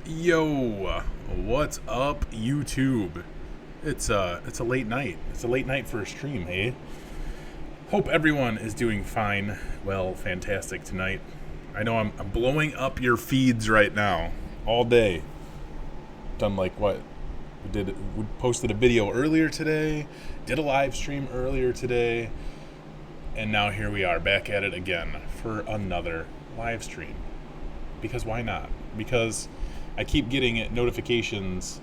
Yo, what's up, YouTube? It's a late night. It's a late night for a stream, hey? Hope everyone is doing fine. Well, fantastic tonight. I know I'm blowing up your feeds right now, all day. Done like what? We posted a video earlier today, did a live stream earlier today, and now here we are back at it again for another live stream. Because why not? Because I keep getting notifications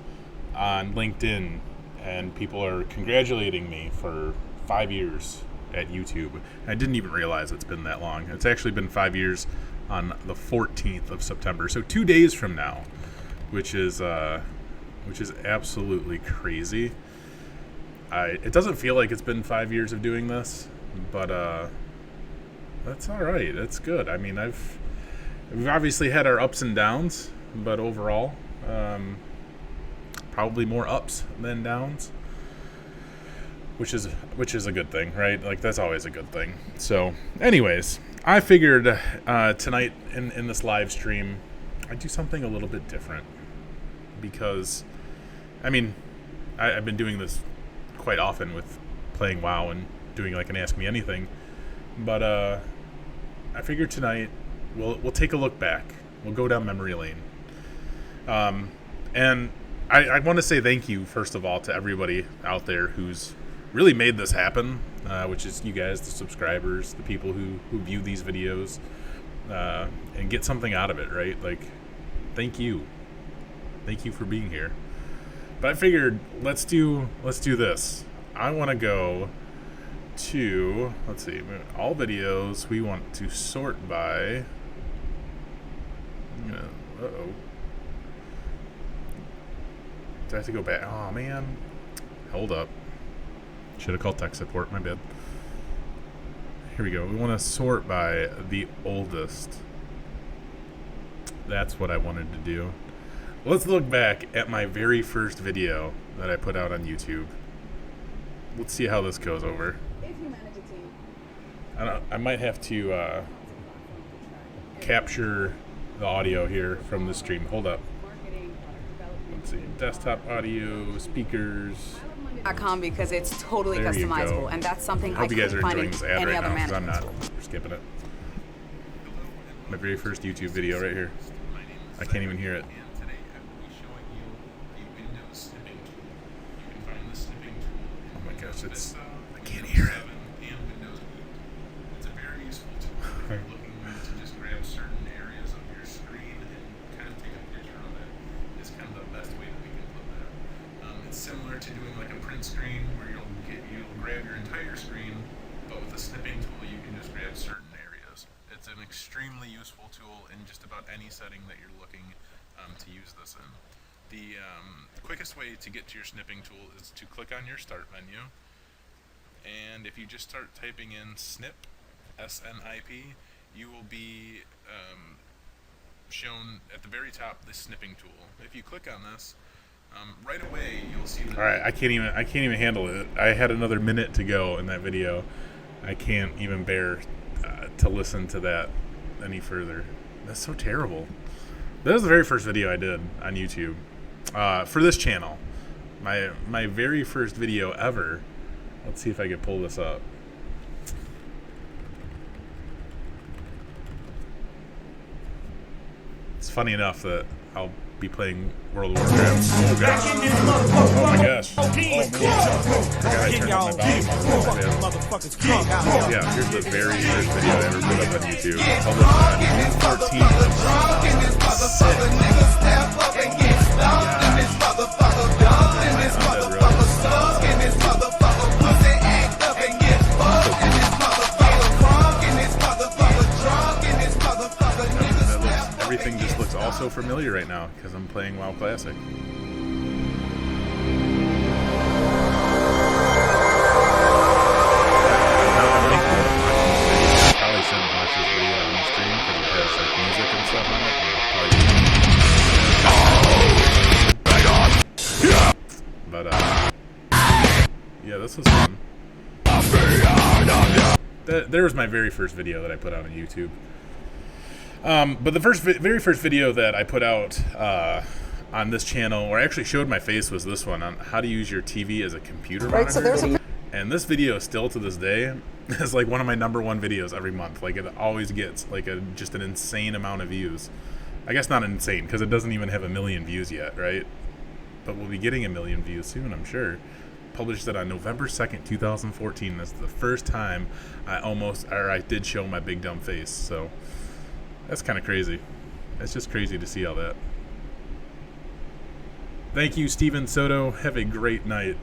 on LinkedIn, and people are congratulating me for 5 years at YouTube. I didn't even realize it's been that long. It's actually been 5 years on the 14th of September, so 2 days from now, which is absolutely crazy. It doesn't feel like it's been 5 years of doing this, but that's all right. That's good. I mean, we've obviously had our ups and downs, but overall, probably more ups than downs, which is a good thing, right? Like, that's always a good thing. So anyways, I figured tonight in this live stream I'd do something a little bit different, because I mean, I've been doing this quite often with playing WoW and doing like an Ask Me Anything, but I figured tonight we'll take a look back. We'll go down memory lane. And I want to say thank you, first of all, to everybody out there who's really made this happen, which is you guys, the subscribers, the people who view these videos and get something out of it, right? Like, thank you. Thank you for being here. But I figured, let's do this. I want to go to, let's see, all videos. We want to sort by, uh-oh. Do I have to go back? Oh, man. Hold up. Should have called tech support. My bad. Here we go. We want to sort by the oldest. That's what I wanted to do. Let's look back at my very first video that I put out on YouTube. Let's see how this goes over. I might have to capture the audio here from the stream. Hold up. Let's see. Desktop audio, speakers. .com, because it's totally There you customizable, go. and that's something I I hope you guys are couldn't find enjoying in this ad any right other now, because I'm management not. tool. We're skipping it. My very first YouTube video right here. I can't even hear it. Oh my gosh, I can't hear it. It's a very useful tool if you're looking to just grab certain areas of your screen and kind of take a picture of it. It's kind of the best way that we can put that. It's similar to doing like a print screen where you'll grab your entire screen, but with a snipping tool you can just grab certain areas. It's an extremely useful tool in just about any setting that you're looking to use this in. The quickest way to get to your snipping tool is to click on your start menu, and if you just start typing in snip, S-N-I-P, you will be shown at the very top the snipping tool. If you click on this, right away you'll see that. All right, I can't even handle it. I had another minute to go in that video. I can't even bear to listen to that any further. That's so terrible. That was the very first video I did on YouTube for this channel. My very first video ever. Let's see if I can pull this up. It's funny enough that I'll be playing World of Warcraft. Oh gosh. Oh my gosh. Oh man. Forgot I turned up my volume on. Yeah, here's the very first video I ever put up on YouTube. Published on 14th of 6. Everything just looks all so familiar right now because I'm playing WoW Classic. Probably shouldn't watch this video on the stream because it has like music and stuff on it. But yeah, this was fun. There was my very first video that I put out on YouTube. But the very first video that I put out on this channel, where I actually showed my face, was this one on how to use your TV as a computer monitor. So there's a And this video, still to this day, is like one of my #1 videos every month. Like, it always gets like just an insane amount of views. I guess not insane, because it doesn't even have 1 million views yet, right? But we'll be getting 1 million views soon, I'm sure. Published it on November 2nd, 2014. That's the first time I did show my big dumb face. So that's kind of crazy. It's just crazy to see all that. Thank you, Steven Soto. Have a great night.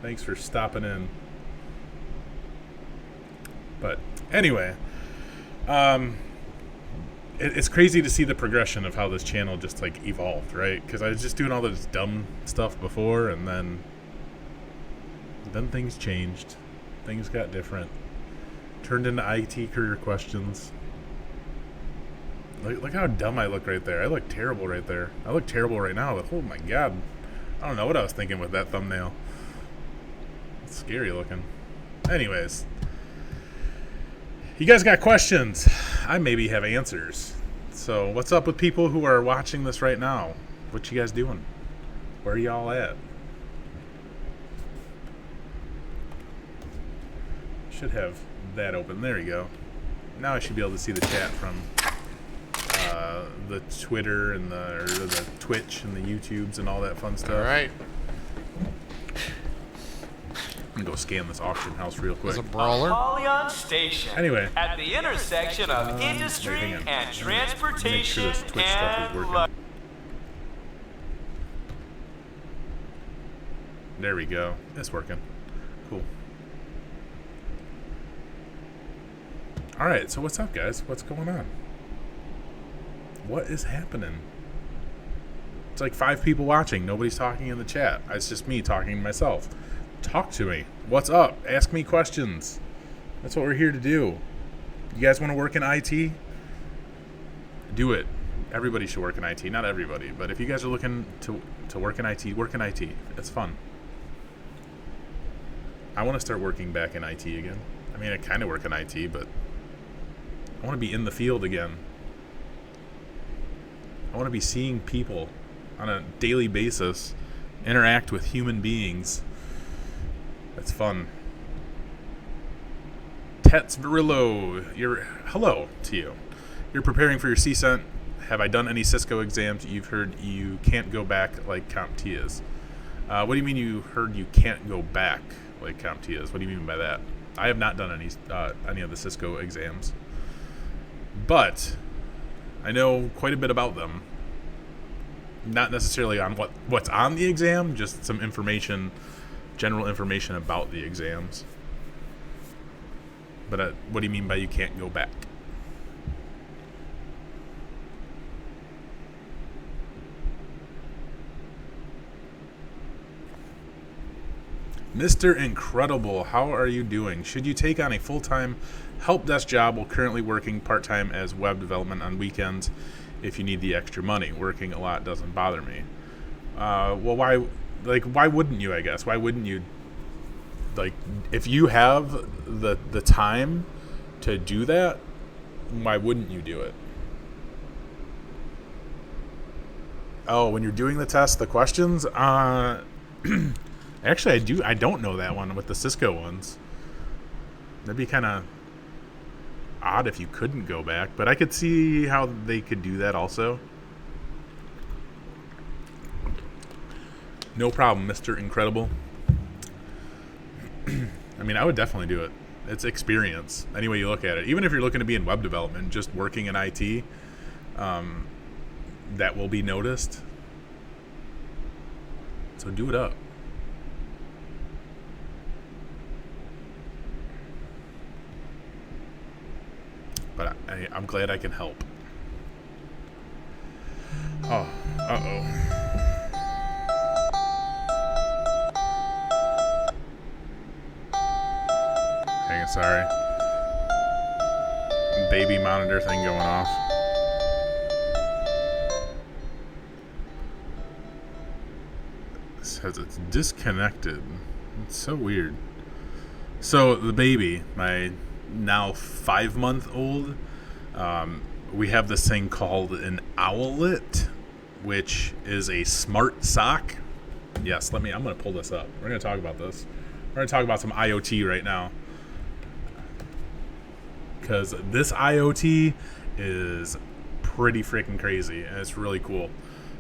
Thanks for stopping in. But anyway, it's crazy to see the progression of how this channel just like evolved, right? Because I was just doing all this dumb stuff before, and then things changed. Things got different. Turned into IT career questions. Look how dumb I look right there. I look terrible right there. I look terrible right now. Oh my god. I don't know what I was thinking with that thumbnail. It's scary looking. Anyways. You guys got questions? I maybe have answers. So what's up with people who are watching this right now? What you guys doing? Where are y'all at? Should have that open. There you go. Now I should be able to see the chat from the Twitter and the Twitch and the YouTubes and all that fun stuff. All right. I'm gonna go scan this auction house real quick. There's a brawler. Apollyon Station. Anyway. At the intersection of industry hang on. and transportation Make sure this Twitch stuff is and working. luxury. There we go. It's working. Cool. Alright, so what's up, guys? What's going on? What is happening? It's like 5 people watching. Nobody's talking in the chat. It's just me talking to myself. Talk to me. What's up? Ask me questions. That's what we're here to do. You guys want to work in IT? Do it. Everybody should work in IT. Not everybody, but if you guys are looking to work in IT, work in IT. It's fun. I want to start working back in IT again. I mean, I kind of work in IT, but I want to be in the field again. I want to be seeing people on a daily basis interact with human beings. That's fun. Tets Virillo, hello to you. You're preparing for your CCENT. Have I done any Cisco exams? You've heard you can't go back like CompTIA is. What do you mean you heard you can't go back like CompTIA is? What do you mean by that? I have not done any of the Cisco exams, but I know quite a bit about them. Not necessarily on what's on the exam, just some information, general information about the exams. But what do you mean by you can't go back? Mr. Incredible, how are you doing? Should you take on a full-time help desk job while currently working part-time as web development on weekends if you need the extra money? Working a lot doesn't bother me. Well, why wouldn't you, I guess? Why wouldn't you, like, if you have the time to do that, why wouldn't you do it? Oh, when you're doing the test, the questions? Actually, I don't know that one with the Cisco ones. That'd be kind of odd if you couldn't go back, but I could see how they could do that also. No problem, Mr. Incredible. I mean, I would definitely do it. It's experience, any way you look at it. Even if you're looking to be in web development, just working in IT, that will be noticed. So do it up. But I'm glad I can help. Oh, uh-oh. Hang on, sorry. Baby monitor thing going off. It says it's disconnected. It's so weird. So the baby, my now 5-month-old, we have this thing called an owlet, which is a smart sock. Yes, I'm going to pull this up. We're going to talk about this. We're going to talk about some IoT right now. Because this IoT is pretty freaking crazy, and it's really cool.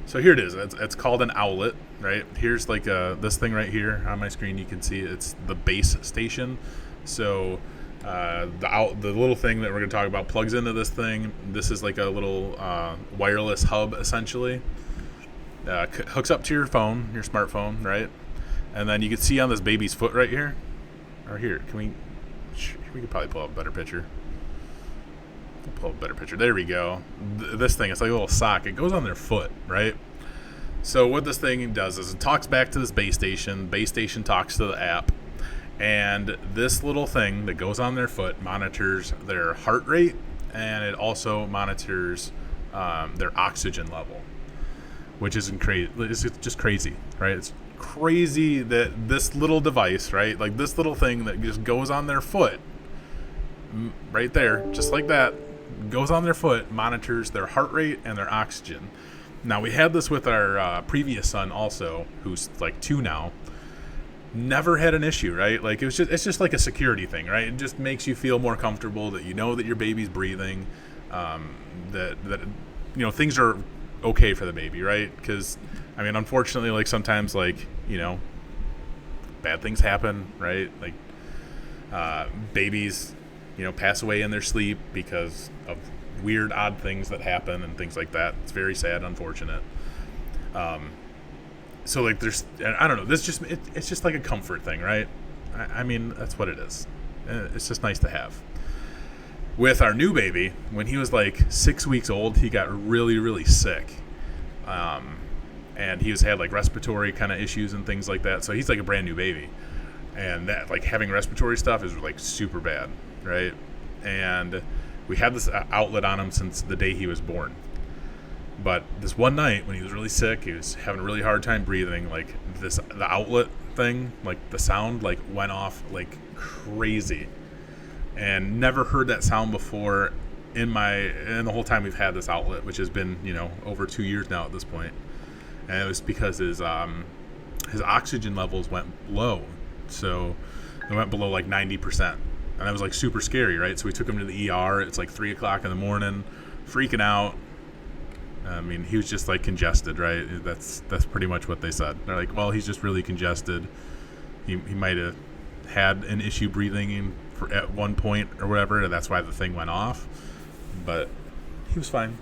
So here it is. It's called an owlet, right? Here's like this thing right here on my screen. You can see it's the base station. So the little thing that we're going to talk about plugs into this thing. This is like a little wireless hub, essentially. Hooks up to your phone, your smartphone, right? And then you can see on this baby's foot right here. Or here, we could probably pull up a better picture. Pull up a better picture. There we go. This thing, it's like a little sock. It goes on their foot, right? So what this thing does is it talks back to this base station. Base station talks to the app. And this little thing that goes on their foot monitors their heart rate, and it also monitors their oxygen level, which is crazy. It's just crazy, right? It's crazy that this little device, right, like this little thing that just goes on their foot, right there, just like that, goes on their foot, monitors their heart rate and their oxygen. Now, we had this with our previous son also, who's like 2 now. Never had an issue, right? Like it's just like a security thing, right? It just makes you feel more comfortable that you know that your baby's breathing, that things are okay for the baby, right? Because I mean, unfortunately, like sometimes, like bad things happen, right? Like babies, pass away in their sleep because of weird, odd things that happen and things like that. It's very sad, unfortunate. So like I don't know, it's just like a comfort thing, right? I mean, that's what it is. It's just nice to have. With our new baby, when he was like 6 weeks old, he got really, really sick. And he had like respiratory kind of issues and things like that. So he's like a brand new baby. And that, like, having respiratory stuff is like super bad, right? And we had this outlet on him since the day he was born. But this one night when he was really sick, he was having a really hard time breathing, like the outlet thing, like the sound like went off like crazy. And never heard that sound before in the whole time we've had this outlet, which has been, over 2 years now at this point. And it was because his oxygen levels went low. So they went below like 90%. And that was like super scary, right? So we took him to the ER. It's like 3 o'clock in the morning, freaking out. I mean, he was just like congested, right? That's pretty much what they said. They're like, well, he's just really congested. He might have had an issue breathing at one point or whatever, and that's why the thing went off. But he was fine.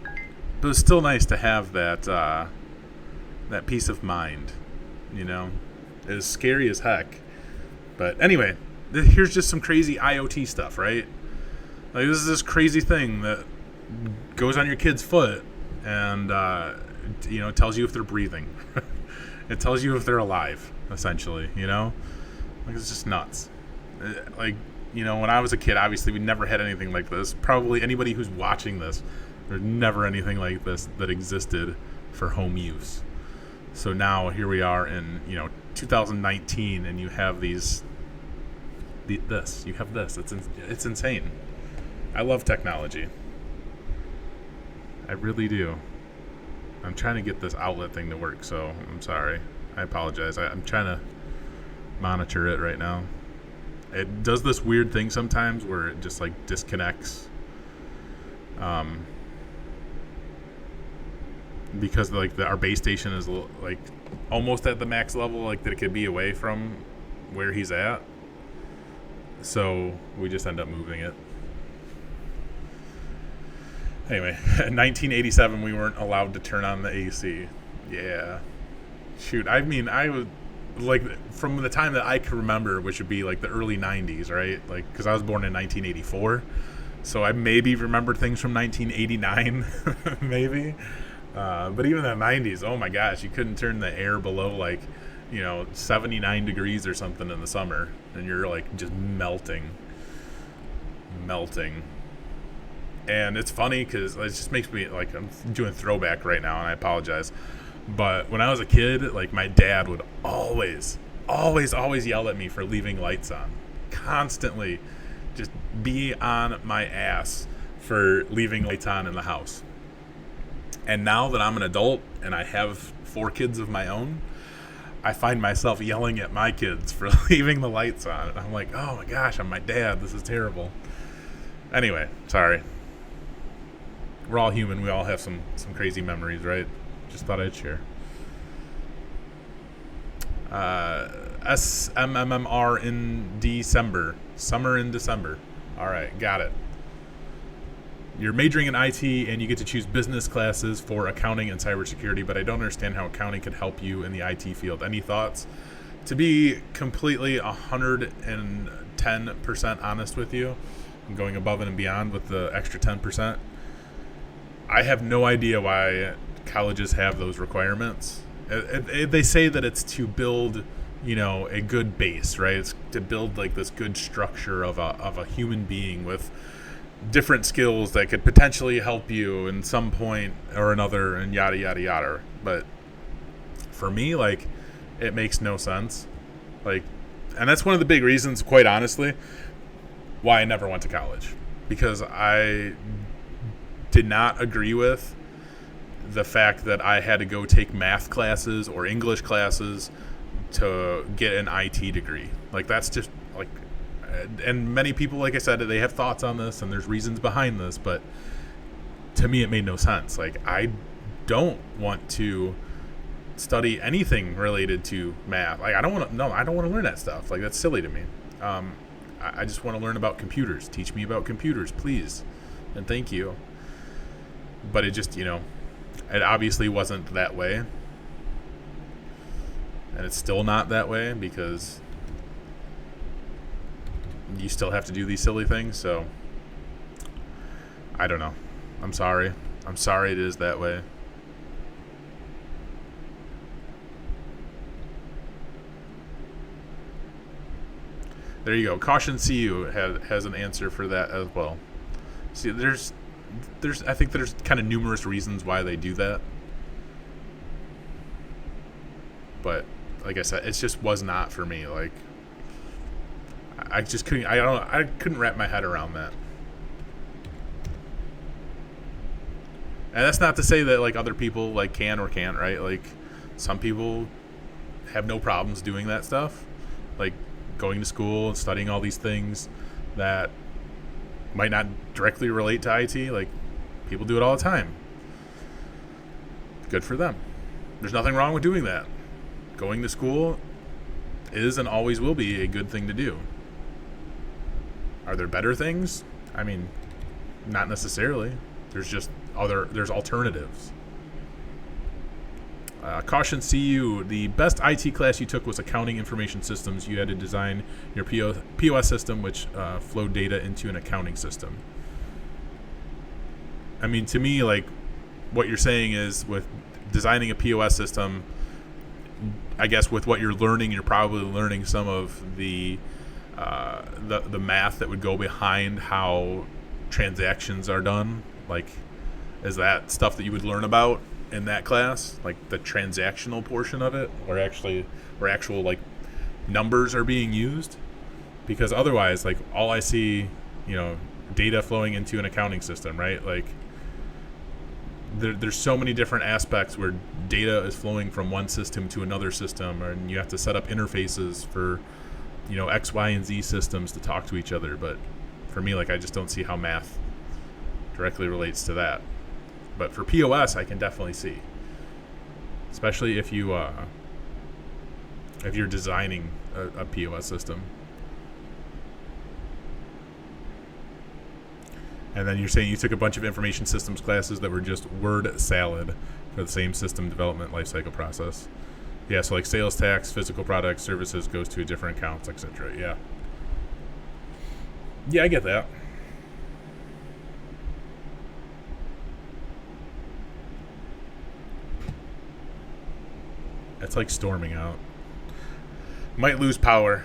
But it was still nice to have that peace of mind, It was scary as heck. But anyway, here's just some crazy IoT stuff, right? Like, this is this crazy thing that goes on your kid's foot and tells you if they're breathing. It tells you if they're alive, essentially. Like, it's just nuts. Like, when I was a kid, obviously we never had anything like this. Probably anybody who's watching this, there's never anything like this that existed for home use. So now here we are in 2019, and you have this. You have this. It's insane. I love technology. I really do. I'm trying to get this outlet thing to work, so I'm sorry. I apologize. I'm trying to monitor it right now. It does this weird thing sometimes where it just like disconnects. Because like our base station is like almost at the max level, like that it could be away from where he's at. So we just end up moving it. Anyway, in 1987, we weren't allowed to turn on the AC. Yeah. Shoot, I mean, I was, like, from the time that I can remember, which would be, like, the early 90s, right? Like, because I was born in 1984. So I maybe remember things from 1989, maybe. But even in the 90s, oh, my gosh, you couldn't turn the air below, like, 79 degrees or something in the summer. And you're, like, just melting. And it's funny because it just makes me, like, I'm doing throwback right now, and I apologize. But when I was a kid, like, my dad would always yell at me for leaving lights on. Constantly just be on my ass for leaving lights on in the house. And now that I'm an adult and I have 4 kids of my own, I find myself yelling at my kids for leaving the lights on. And I'm like, oh my gosh, I'm my dad. This is terrible. Anyway, sorry. We're all human. We all have some crazy memories, right? Just thought I'd share. SMMR in December. Summer in December. All right, got it. You're majoring in IT and you get to choose business classes for accounting and cybersecurity, but I don't understand how accounting could help you in the IT field. Any thoughts? To be completely 110% honest with you, I'm going above and beyond with the extra 10%. I have no idea why colleges have those requirements. They say that it's to build, a good base, right? It's to build like this good structure of a human being with different skills that could potentially help you in some point or another, and yada yada yada. But for me, like, it makes no sense. Like, and that's one of the big reasons, quite honestly, why I never went to college, because I did not agree with the fact that I had to go take math classes or English classes to get an IT degree. Like, that's just like, and many people, like I said, they have thoughts on this and there's reasons behind this, but to me it made no sense. Like, I don't want to study anything related to math. Like, I don't want to learn that stuff. Like, that's silly to me. I just want to learn about computers. Teach me about computers, please, and thank you. But it just, it obviously wasn't that way, and it's still not that way, because you still have to do these silly things. So I don't know. I'm sorry it is that way. There you go. Caution CU has an answer for that as well. See, I think there's kind of numerous reasons why they do that, but like I said, it just was not for me. Like, I just couldn't. I couldn't wrap my head around that. And that's not to say that like other people like can or can't, right? Like, some people have no problems doing that stuff, like going to school and studying all these things that might not directly relate to IT. Like, people do it all the time. Good for them. There's nothing wrong with doing that. Going to school is and always will be a good thing to do. Are there better things? I mean, not necessarily. There's alternatives. Caution CU, the best IT class you took was accounting information systems. You had to design your POS system, which flowed data into an accounting system. I mean, to me, like, what you're saying is with designing a POS system, I guess with what you're learning, you're probably learning some of the math that would go behind how transactions are done. Like, is that stuff that you would learn about in that class, like the transactional portion of it, where actual like numbers are being used? Because otherwise, like, all I see, data flowing into an accounting system, right? Like, there's so many different aspects where data is flowing from one system to another system, and you have to set up interfaces for, X, Y, and Z systems to talk to each other. But for me, like, I just don't see how math directly relates to that. But for POS, I can definitely see, especially if you're designing a POS system. And then you're saying you took a bunch of information systems classes that were just word salad for the same system development lifecycle process. Yeah, so like sales tax, physical products, services goes to different accounts, etc. Yeah. Yeah, I get that. It's like storming out. Might lose power.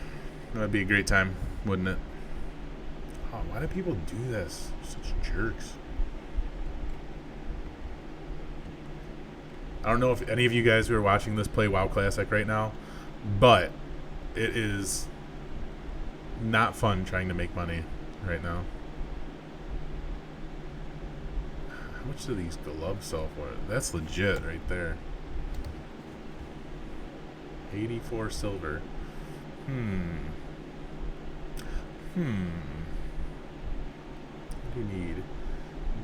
That'd be a great time, wouldn't it? Oh, why do people do this? Such jerks. I don't know if any of you guys who are watching this play WoW Classic right now, but it is not fun trying to make money right now. How much do these gloves sell for? That's legit right there. 84 silver. What do you need?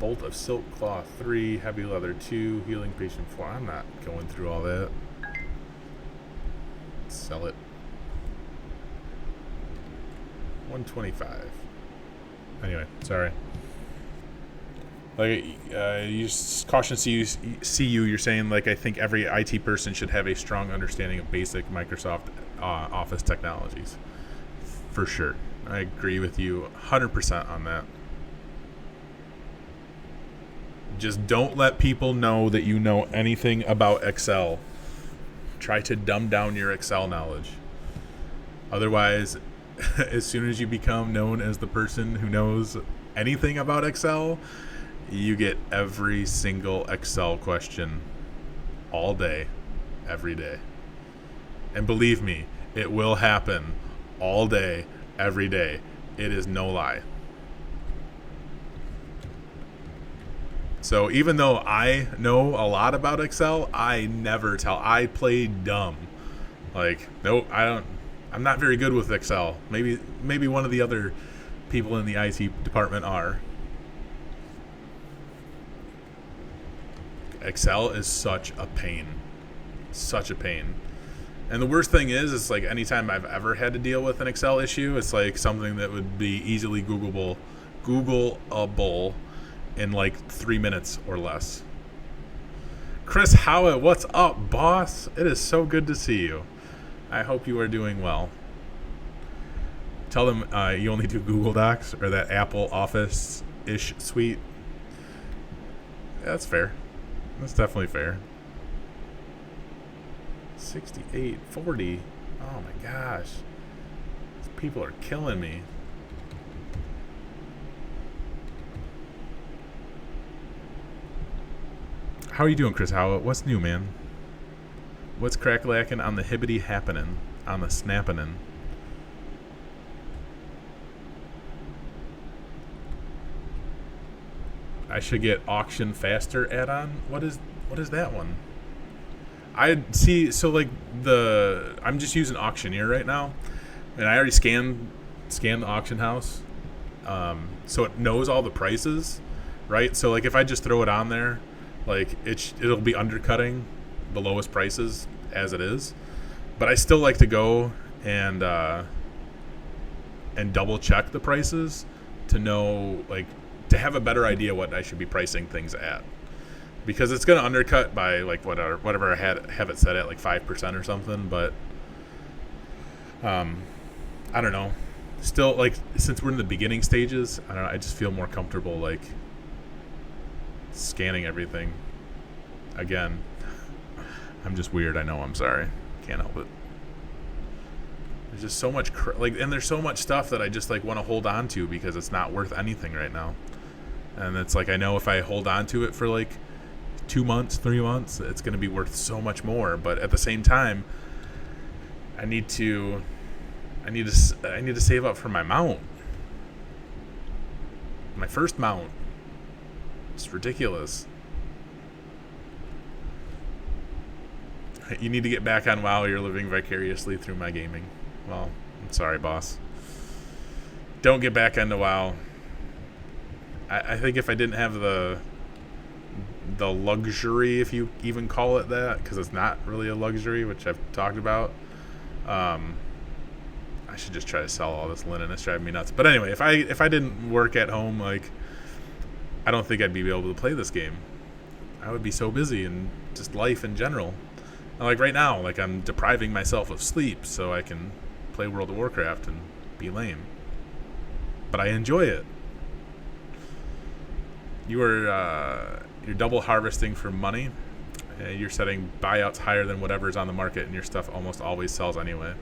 Bolt of silk cloth 3, heavy leather 2, healing patient 4. I'm not going through all that. Sell it. 125. Anyway, sorry. Like, you caution CU, you're saying, like, I think every IT person should have a strong understanding of basic Microsoft Office technologies. For sure. I agree with you 100% on that. Just don't let people know that you know anything about Excel. Try to dumb down your Excel knowledge. Otherwise, as soon as you become known as the person who knows anything about Excel, you get every single Excel question all day, every day. And believe me, it will happen all day, every day. It is no lie. So even though I know a lot about Excel, I never tell. I play dumb. Like, nope, I'm not very good with Excel. Maybe one of the other people in the IT department are. Excel is such a pain. Such a pain. And the worst thing is like anytime I've ever had to deal with an Excel issue, it's like something that would be easily Googleable in like 3 minutes or less. Chris Howitt, what's up, boss? It is so good to see you. I hope you are doing well. Tell them you only do Google Docs or that Apple Office-ish suite. Yeah, that's fair. That's definitely fair. 68.40. Oh my gosh. These people are killing me. How are you doing, Chris Howell? What's new, man? What's crack-lacking on the hibbity happening? On the snapping? I should get auction faster add-on. What is that one? I see. So like I'm just using Auctioneer right now, and I already scanned the auction house, so it knows all the prices, right? So like if I just throw it on there, like it'll be undercutting the lowest prices as it is, but I still like to go and double check the prices to know, like, to have a better idea what I should be pricing things at. Because it's going to undercut by like whatever I have it set at, like 5% or something. But I don't know. Still, like, since we're in the beginning stages, I don't know. I just feel more comfortable like scanning everything. Again, I'm just weird. I know. I'm sorry. Can't help it. There's just so much and there's so much stuff that I just like want to hold on to because it's not worth anything right now. And it's like I know if I hold on to it for like 2 months, 3 months, it's going to be worth so much more. But at the same time, I need to save up for my mount, my first mount. It's ridiculous. You need to get back on WoW. You're living vicariously through my gaming. Well, I'm sorry, boss. Don't get back into WoW. I think if I didn't have the luxury, if you even call it that, because it's not really a luxury, which I've talked about, I should just try to sell all this linen. It's driving me nuts. But anyway, if I didn't work at home, like, I don't think I'd be able to play this game. I would be so busy and just life in general. And like right now, like I'm depriving myself of sleep so I can play World of Warcraft and be lame. But I enjoy it. You're double harvesting for money. You're setting buyouts higher than whatever's on the market, and your stuff almost always sells anyway.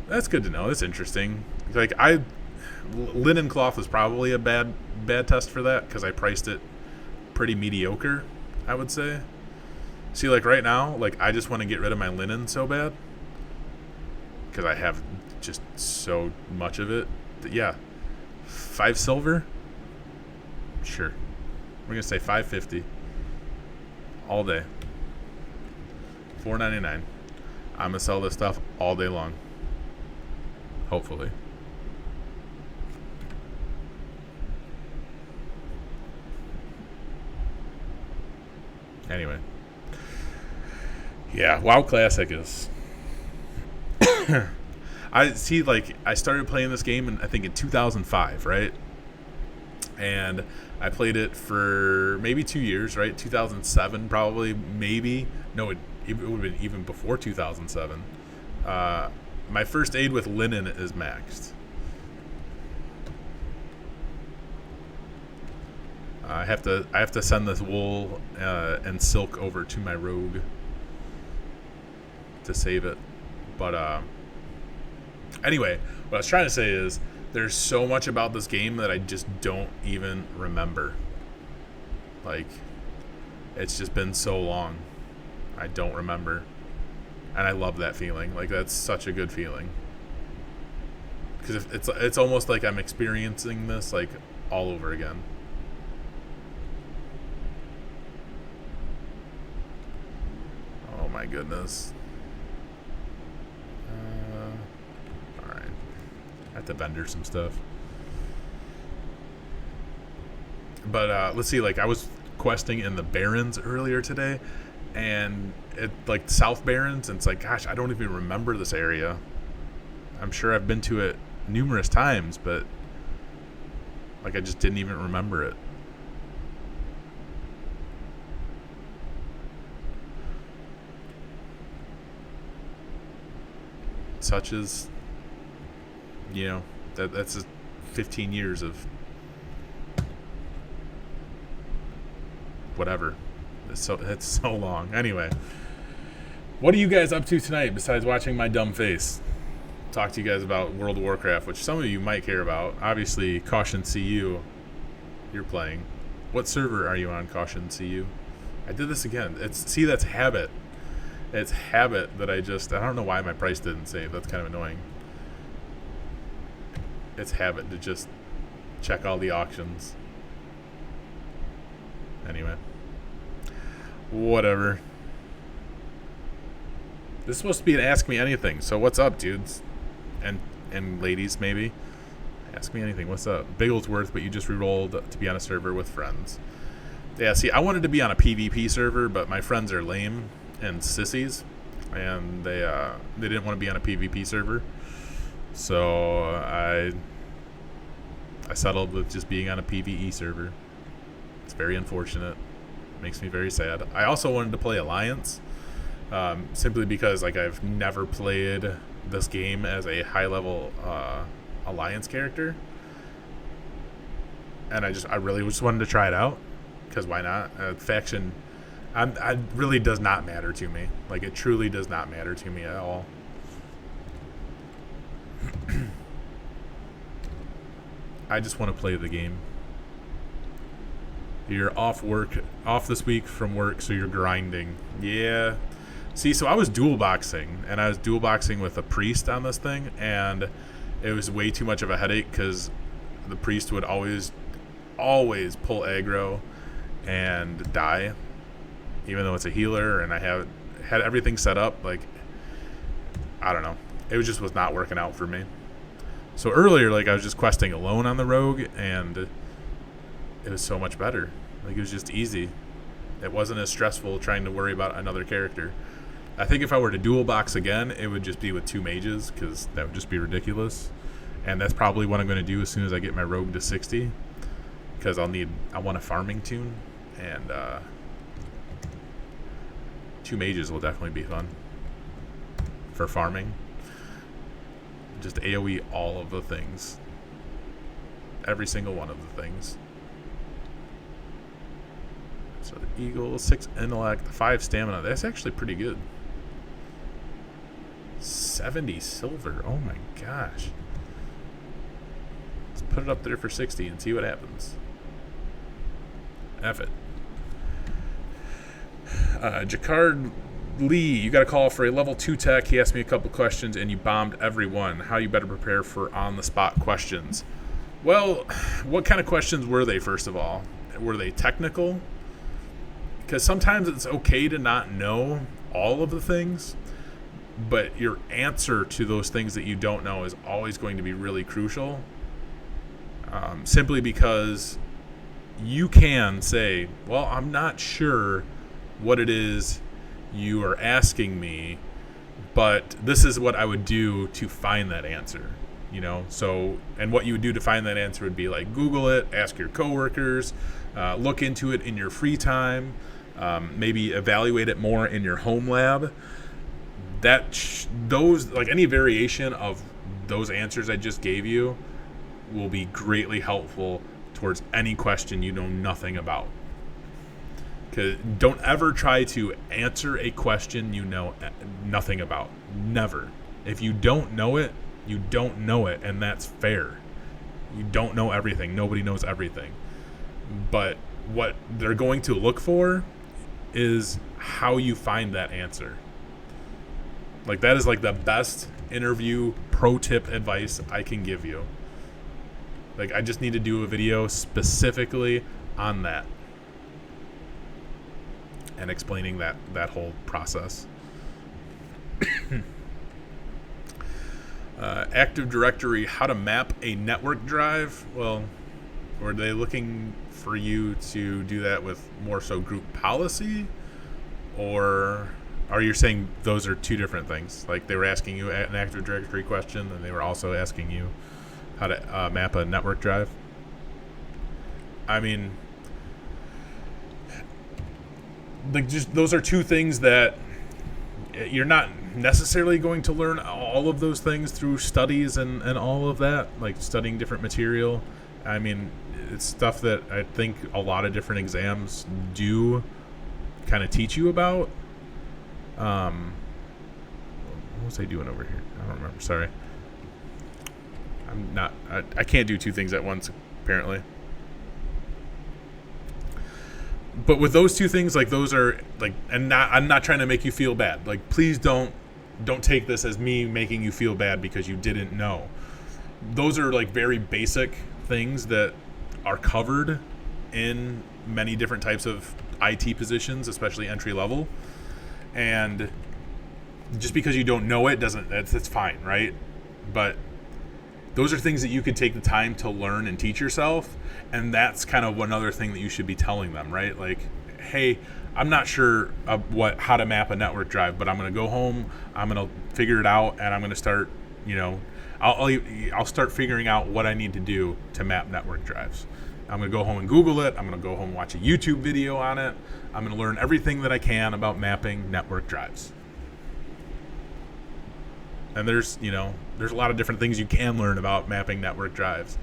That's good to know. That's interesting. Like linen cloth was probably a bad test for that because I priced it pretty mediocre, I would say. See, like right now, like I just want to get rid of my linen so bad because I have just so much of it. Yeah, 5 silver. Sure. We're gonna say $5.50 all day. $4.99. I'm gonna sell this stuff all day long. Hopefully. Anyway. Yeah, WoW Classic is... I see, like, I started playing this game I think in 2005, right? And I played it for maybe 2 years, right? 2007 probably, maybe. No, it would have been even before 2007. My first aid with linen is maxed. I have to send this wool and silk over to my rogue to save it. But anyway, what I was trying to say is there's so much about this game that I just don't even remember. Like, it's just been so long. I don't remember. And I love that feeling. Like, that's such a good feeling. Because it's almost like I'm experiencing this, like, all over again. Oh my goodness. Alright. I have to vendor some stuff. But let's see, like, I was questing in the Barrens earlier today, and it, like, South Barrens, and it's like, gosh, I don't even remember this area. I'm sure I've been to it numerous times, but like, I just didn't even remember it. Such as, you know, that's just 15 years of whatever. It's so long. Anyway, what are you guys up to tonight besides watching my dumb face? Talk to you guys about World of Warcraft, which some of you might care about. Obviously, Caution CU, you're playing. What server are you on, Caution CU? I did this again. That's habit. It's habit that I don't know why my price didn't save. That's kind of annoying. It's habit to just check all the auctions. Anyway. Whatever. This is supposed to be an Ask Me Anything, so what's up, dudes? And ladies, maybe? Ask me anything. What's up? Bigglesworth, but you just re-rolled to be on a server with friends. Yeah, see, I wanted to be on a PvP server, but my friends are lame and sissies, and they didn't want to be on a PvP server, so I settled with just being on a PvE server. It's very unfortunate. Makes me very sad. I also wanted to play Alliance, simply because, like, I've never played this game as a high-level Alliance character, and I really just wanted to try it out, because why not? Faction... it really does not matter to me. Like, it truly does not matter to me at all. I just want to play the game. You're off this week from work, so you're grinding. Yeah. See, so I was dual boxing, and I was dual boxing with a priest on this thing, and it was way too much of a headache because the priest would always pull aggro and die, even though it's a healer, and I had everything set up. Like, I don't know. It was not working out for me. So earlier, like, I was just questing alone on the rogue, and it was so much better. Like, it was just easy. It wasn't as stressful trying to worry about another character. I think if I were to dual box again, it would just be with 2 mages, because that would just be ridiculous. And that's probably what I'm going to do as soon as I get my rogue to 60, because I want a farming tune, and 2 mages will definitely be fun for farming. Just AoE all of the things. Every single one of the things. So the Eagle, 6 intellect, 5 stamina. That's actually pretty good. 70 silver. Oh my gosh. Let's put it up there for 60 and see what happens. F it. Jacquard Lee, you got a call for a level 2 tech. He asked me a couple questions and you bombed every one. How you better prepare for on-the-spot questions? Well, what kind of questions were they, first of all? were they technical? Because sometimes it's okay to not know all of the things, but your answer to those things that you don't know is always going to be really crucial. Simply because you can say, well, I'm not sure what it is you are asking me, but this is what I would do to find that answer. So, and what you would do to find that answer would be like Google it, ask your coworkers, look into it in your free time, maybe evaluate it more in your home lab. Those, like any variation of those answers I just gave you, will be greatly helpful towards any question you know nothing about. Because don't ever try to answer a question you know nothing about. Never. If you don't know it, you don't know it, and that's fair. You don't know everything. Nobody knows everything. But what they're going to look for is how you find that answer. Like, that is like the best interview pro tip advice I can give you. Like, I just need to do a video specifically on that and explaining that whole process. Active Directory, how to map a network drive. Well, were they looking for you to do that with more so group policy? Or are you saying those are two different things? Like, they were asking you an Active Directory question, and they were also asking you how to map a network drive? I mean, like, just those are two things that you're not necessarily going to learn all of those things through studies and all of that, like studying different material. I mean, it's stuff that I think a lot of different exams do kind of teach you about. What was I doing over here? I don't remember. Sorry. I can't do two things at once, apparently. But with those two things, like, those are like, and I'm not trying to make you feel bad. Like, please don't take this as me making you feel bad because you didn't know. Those are like very basic things that are covered in many different types of IT positions, especially entry level. And just because you don't know it that's fine, right? But those are things that you could take the time to learn and teach yourself, and that's kind of one other thing that you should be telling them, right? Like, hey, I'm not sure how to map a network drive, but I'm going to go home, I'm going to figure it out, and I'm going to start, I'll start figuring out what I need to do to map network drives. I'm going to go home and Google it. I'm going to go home and watch a YouTube video on it. I'm going to learn everything that I can about mapping network drives. And there's a lot of different things you can learn about mapping network drives.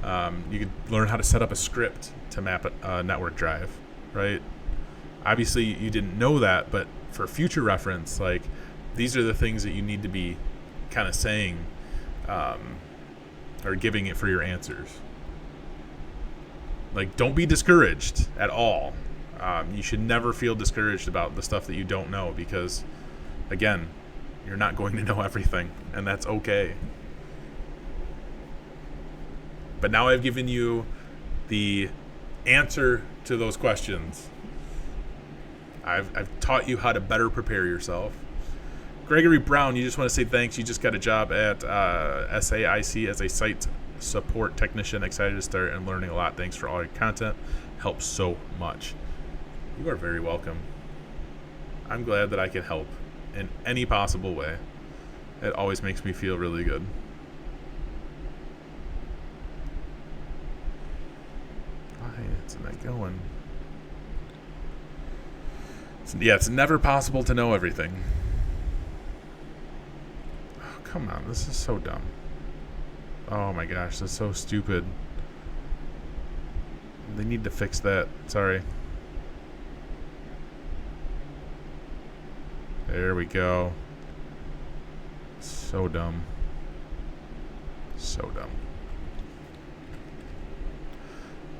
You could learn how to set up a script to map a network drive, right? Obviously, you didn't know that, but for future reference, like, these are the things that you need to be kind of saying or giving it for your answers. Like, don't be discouraged at all. You should never feel discouraged about the stuff that you don't know because, again, you're not going to know everything, and that's okay. But now I've given you the answer to those questions. I've taught you how to better prepare yourself. Gregory Brown, you just want to say thanks. You just got a job at SAIC as a site support technician. Excited to start and learning a lot. Thanks for all your content. Helps so much. You are very welcome. I'm glad that I can help in any possible way. It always makes me feel really good. Why isn't that going? It's never possible to know everything. Oh, come on, this is so dumb. Oh my gosh, that's so stupid. They need to fix that. Sorry. There we go. So dumb. So dumb.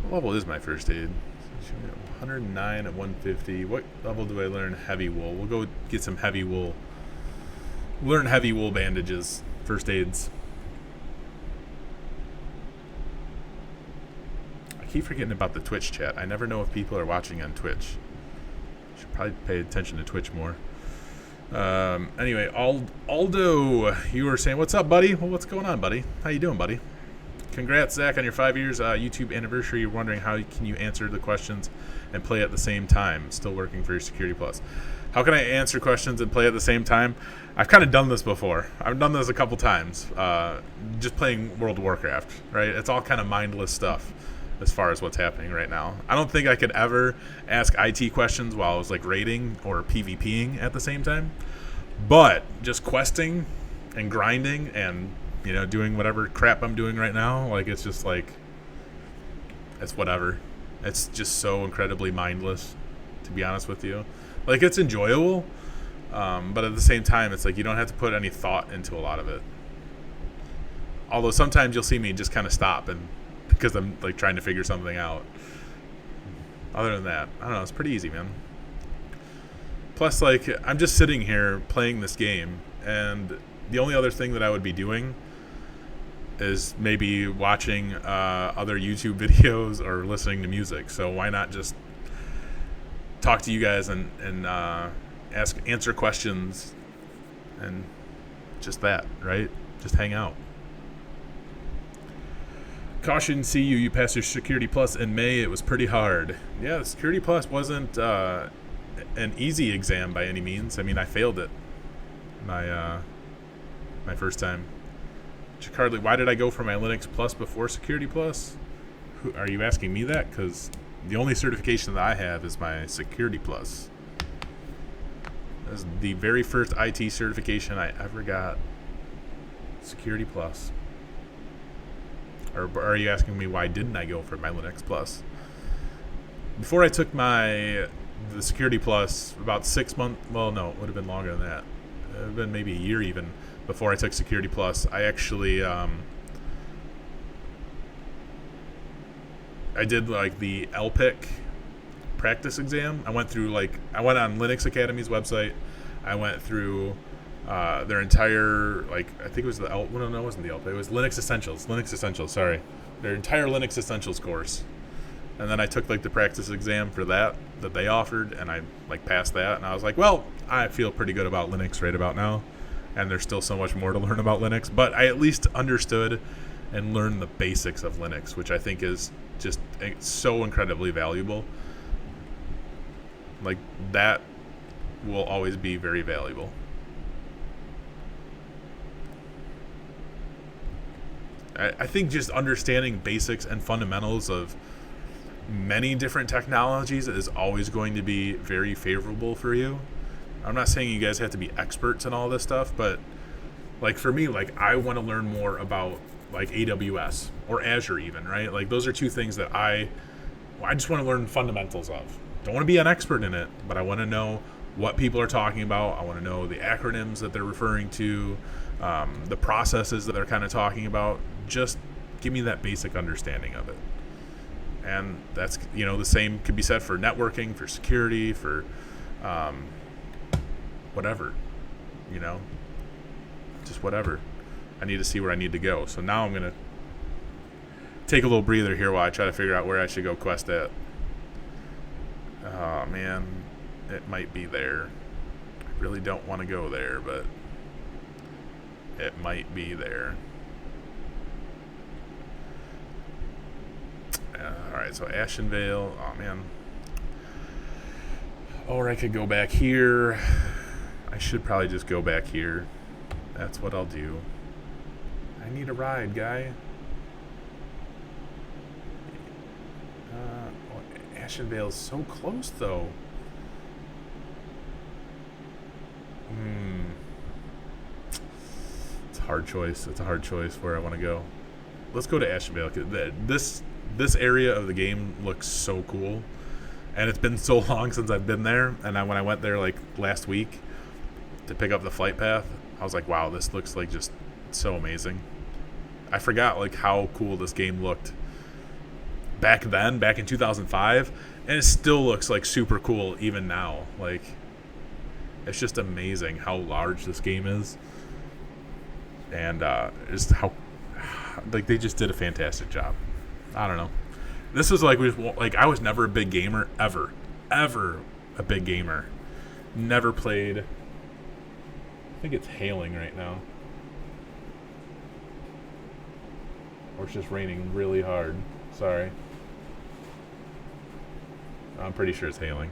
What level is my first aid? 109 at 150. What level do I learn heavy wool? We'll go get some heavy wool. Learn heavy wool bandages. First aids. I keep forgetting about the Twitch chat. I never know if people are watching on Twitch. Should probably pay attention to Twitch more. Anyway, Aldo, you were saying, what's up, buddy? Well, what's going on, buddy? How you doing, buddy? Congrats, Zach, on your 5 years YouTube anniversary. You're wondering how can you answer the questions and play at the same time. Still working for your Security Plus. How can I answer questions and play at the same time? I've kind of done this before. I've done this a couple times. Just playing World of Warcraft, right? It's all kind of mindless stuff as far as what's happening right now. I don't think I could ever ask IT questions while I was like raiding or PvPing at the same time. But just questing and grinding and, you know, doing whatever crap I'm doing right now, like it's just like, it's whatever. It's just so incredibly mindless, to be honest with you. Like, it's enjoyable, but at the same time, it's like you don't have to put any thought into a lot of it. Although sometimes you'll see me just kind of stop and because I'm like trying to figure something out. Other than that, I don't know. It's pretty easy, man. Plus, like, I'm just sitting here playing this game, and the only other thing that I would be doing is maybe watching other YouTube videos or listening to music. So why not just talk to you guys and answer questions and just that, right? Just hang out. Caution, see you passed your Security Plus in May. It was pretty hard. Yeah, the Security Plus wasn't an easy exam by any means. I mean, I failed it my first time. Chicardly, why did I go for my Linux Plus before Security Plus? Are you asking me that? Because the only certification that I have is my Security Plus. That's the very first IT certification I ever got. Security Plus. Or are you asking me why didn't I go for my Linux Plus? Before I took the Security Plus, about 6 months, well, no, it would have been longer than that. It would have been maybe a year even before I took Security Plus. I actually, I did like the LPIC practice exam. I went on Linux Academy's website. I went through their entire, like, I think it was no, it wasn't the LPIC. It was Linux Essentials, sorry. Their entire Linux Essentials course. And then I took like the practice exam for that they offered, and I like passed that, and I was like, well, I feel pretty good about Linux right about now. And there's still so much more to learn about Linux, but I at least understood and learned the basics of Linux, which I think is just so incredibly valuable. Like, that will always be very valuable. I think just understanding basics and fundamentals of many different technologies is always going to be very favorable for you. I'm not saying you guys have to be experts in all this stuff, but like for me, like I want to learn more about like AWS or Azure even, right? Like those are two things that I just want to learn fundamentals of. Don't want to be an expert in it, but I want to know what people are talking about. I want to know the acronyms that they're referring to, the processes that they're kind of talking about. Just give me that basic understanding of it. And that's, you know, the same could be said for networking, for security, for whatever, you know, just whatever. I need to see where I need to go. So now I'm going to take a little breather here while I try to figure out where I should go quest at. Oh, man, it might be there. I really don't want to go there, but it might be there. Alright, so Ashenvale. Oh, man. Or I could go back here. I should probably just go back here. That's what I'll do. I need a ride, guy. Ashenvale's so close, though. It's a hard choice. It's a hard choice where I want to go. Let's go to Ashenvale. This area of the game looks so cool. And it's been so long since I've been there. And when I went there like last week to pick up the flight path, I was like, wow, this looks like just so amazing. I forgot like how cool this game looked back in 2005, and it still looks like super cool even now. Like, it's just amazing how large this game is, and just how like they just did a fantastic job. I don't know. This was like I was never a big gamer ever a big gamer. Never played. I think it's hailing right now, or it's just raining really hard. Sorry. I'm pretty sure it's hailing.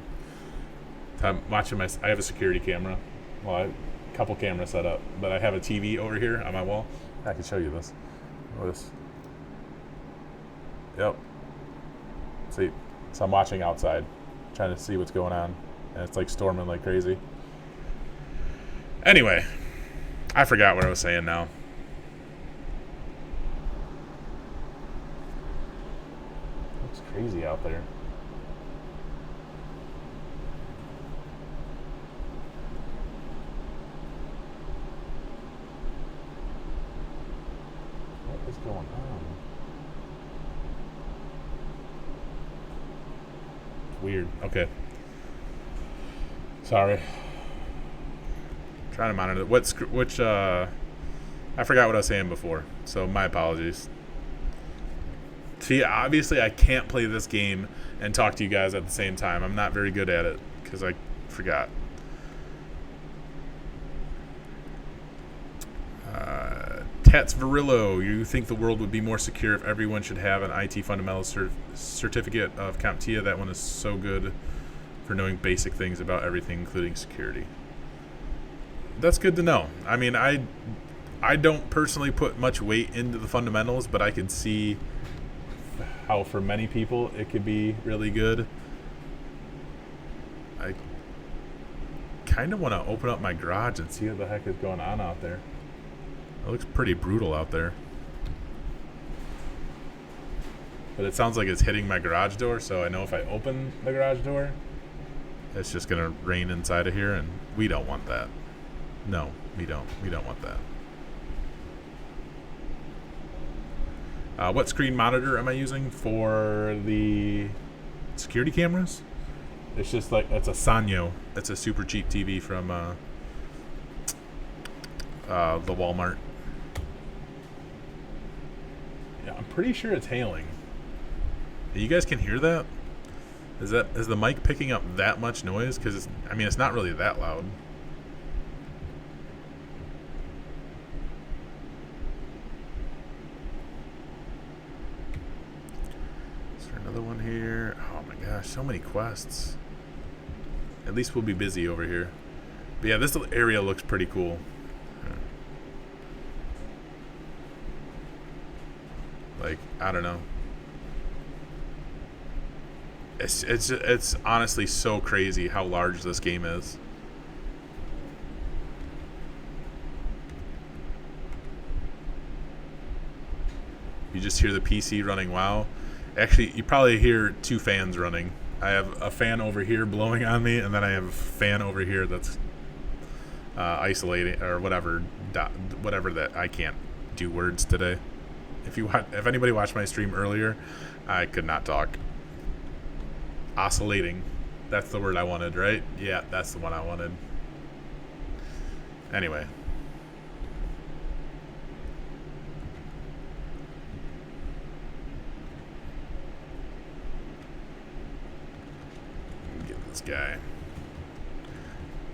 I'm watching I have a security camera. Well, I have a couple cameras set up, but I have a TV over here on my wall. I can show you this. Notice. Yep. See, so I'm watching outside, trying to see what's going on, and it's like storming like crazy. Anyway, I forgot what I was saying now. Looks crazy out there. What is going on? Weird. Okay. Sorry. Trying to monitor which I forgot what I was saying before, so my apologies. See, obviously I can't play this game and talk to you guys at the same time. I'm not very good at it because I forgot. Tats Varillo, you think the world would be more secure if everyone should have an IT fundamentals certificate of CompTIA? That one is so good for knowing basic things about everything, including security. That's good to know. I mean, I don't personally put much weight into the fundamentals, but I can see how for many people it could be really good. I kind of want to open up my garage and see what the heck is going on out there. It looks pretty brutal out there. But it sounds like it's hitting my garage door, so I know if I open the garage door, it's just going to rain inside of here, and we don't want that. No, we don't. We don't want that. What screen monitor am I using for the security cameras? It's just like, it's a Sanyo. It's a super cheap TV from the Walmart. Yeah, I'm pretty sure it's hailing. You guys can hear that? Is the mic picking up that much noise? Because it's not really that loud. Is there another one here? Oh my gosh, so many quests. At least we'll be busy over here. But yeah, this area looks pretty cool. Like, I don't know. It's honestly so crazy how large this game is. You just hear the PC running WoW. Actually, you probably hear two fans running. I have a fan over here blowing on me, and then I have a fan over here that's isolating or whatever that I can't do words today. If anybody watched my stream earlier, I could not talk. Oscillating. That's the word I wanted, right? Yeah, that's the one I wanted. Anyway. Get this guy.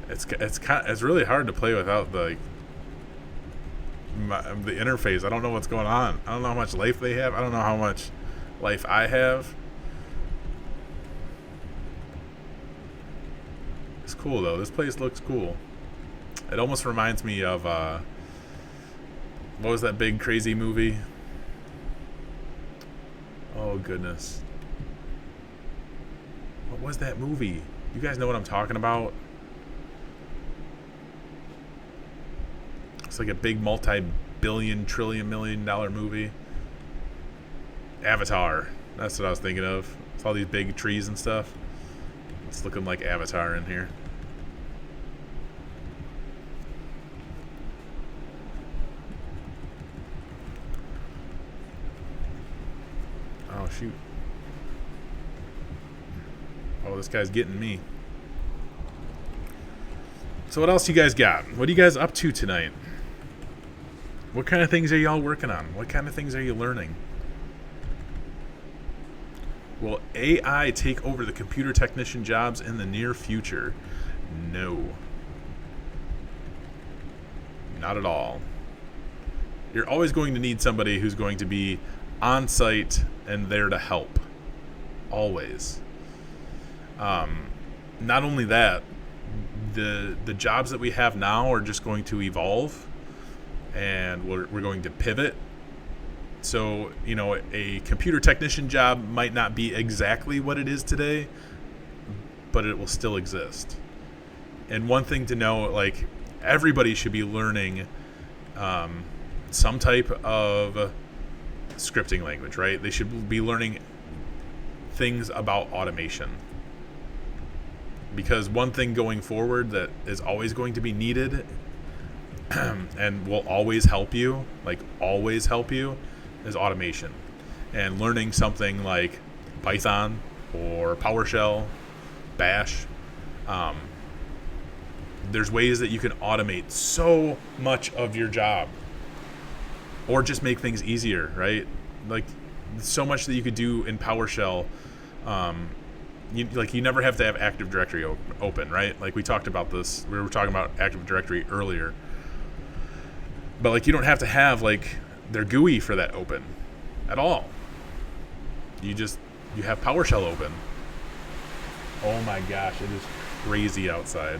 It's really hard to play without the interface. I don't know what's going on. I don't know how much life they have. I don't know how much life I have. It's cool though. This place looks cool. It almost reminds me of what was that big crazy movie? Oh goodness. What was that movie? You guys know what I'm talking about? It's like a big multi-billion, trillion, $1 million movie. Avatar. That's what I was thinking of. It's all these big trees and stuff. It's looking like Avatar in here. Oh, shoot. Oh, this guy's getting me. So what else you guys got? What are you guys up to tonight? What kind of things are y'all working on? What kind of things are you learning? Will AI take over the computer technician jobs in the near future? No. Not at all. You're always going to need somebody who's going to be on site and there to help. Always. Not only that, the jobs that we have now are just going to evolve, and we're going to pivot. So, you know, a computer technician job might not be exactly what it is today, but it will still exist. And one thing to know, like, everybody should be learning some type of scripting language, right? They should be learning things about automation. Because one thing going forward that is always going to be needed and will always help you, like always help you, is automation. And learning something like Python or PowerShell, Bash. There's ways that you can automate so much of your job, or just make things easier, right? Like, so much that you could do in PowerShell. You never have to have Active Directory open, right? Like, we talked about this. We were talking about Active Directory earlier. But, like, you don't have to have, like, their GUI for that open at all. You have PowerShell open. Oh my gosh, it is crazy outside.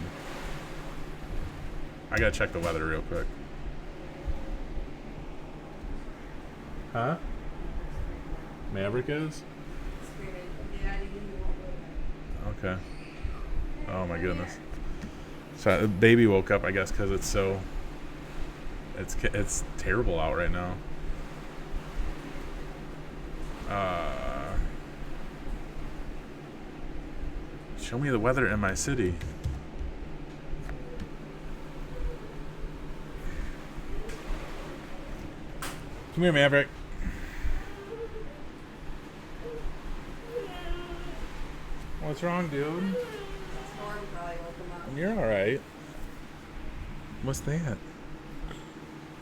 I gotta check the weather real quick. Huh? Maverick is? Okay. Oh my goodness. So the baby woke up, I guess, because it's terrible out right now. Show me the weather in my city. Come here, Maverick. What's wrong, dude? You're all right. What's that?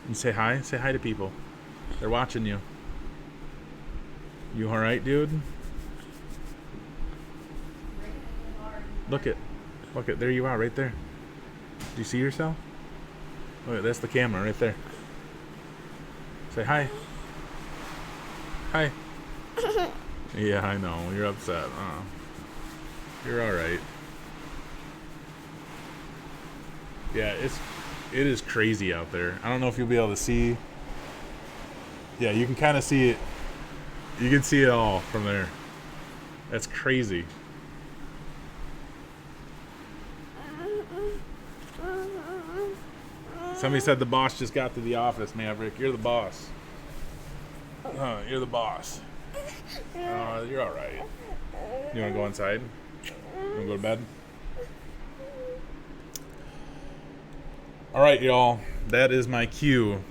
You say hi? Say hi to people. They're watching you. You all right, dude? Look it. There you are, right there. Do you see yourself? Look, that's the camera right there. Say hi. Hi. Yeah, I know. You're upset. You're all right. Yeah, it is crazy out there. I don't know if you'll be able to see. Yeah, you can kind of see it. You can see it all from there. That's crazy. Somebody said the boss just got to the office, Maverick. You're the boss. You're the boss. You're all right. You want to go inside? You want to go to bed? All right, y'all. That is my cue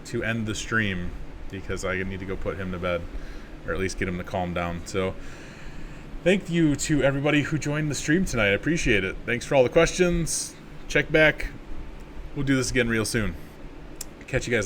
to end the stream, because I need to go put him to bed, or at least get him to calm down. So thank you to everybody who joined the stream tonight. I appreciate it. Thanks for all the questions. Check back. We'll do this again real soon. Catch you guys